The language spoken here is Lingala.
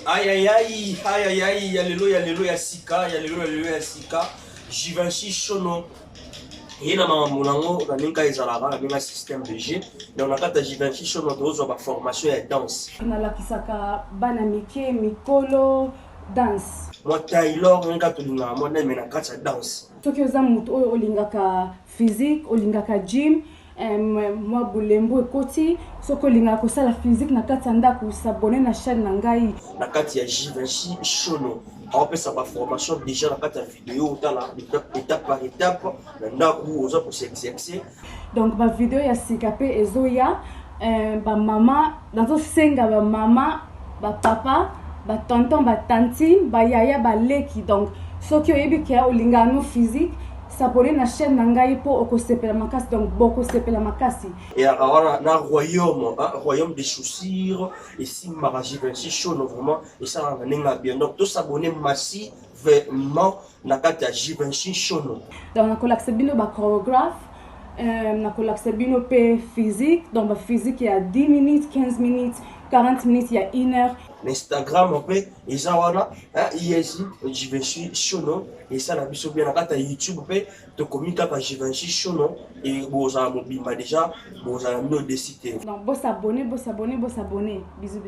Aïe aïe aïe, aïe aïe aïe, alléluia sika, alléluia sika, Givenchy Shono. Et na mamango na ninga ezalaka na ninga système de jeu. Donc na kata Givenchy Shono tozo ba formation ya danse. Na lakisaka bana mike mikolo danse. Moi Taylor nga tolinga moi na mena kata danse. Soki oza mutu oyo olingaka physique, olingaka gym, moi bulembo ekoti, soki olingaka kosala physique na kati ya ndako s'abonner na chaîne na ngai. Na kati ya Givenchy Shono. On peut savoir formation déjà dans la vidéo, dans la étape par étape, maintenant où on pour s'exercer. Donc ma vidéo ya sikapé ezoya, ba maman, dans senga ba maman, ba papa, ba tonton, ba tantine, ba yaya, ba leki. Donc soki oyebi kia olinga no physique, s'abonner na chaîne na ngai po okosepela makasi, donc boko sepela makasi. Et alors na royaume, royaume des chaussures, ici ma Givenchy Shono vraiment et ça on a bien. Donc tout s'abonner massivement na kata Givenchy Shono. Donc na kolakse bino ba chorégraphe, na kolakse bino pe physique, donc ba physique il y a 10 minutes, 15 minutes, 40 minutes, il y a 1 heure. Instagram on peut ils wana ici Givenchy Shono et ça la biso bien na kata YouTube peut te communiquer avec Givenchy Shono et vous avez mobile déjà vous avez mieux décidé. Donc, bon s'abonner. Bisous.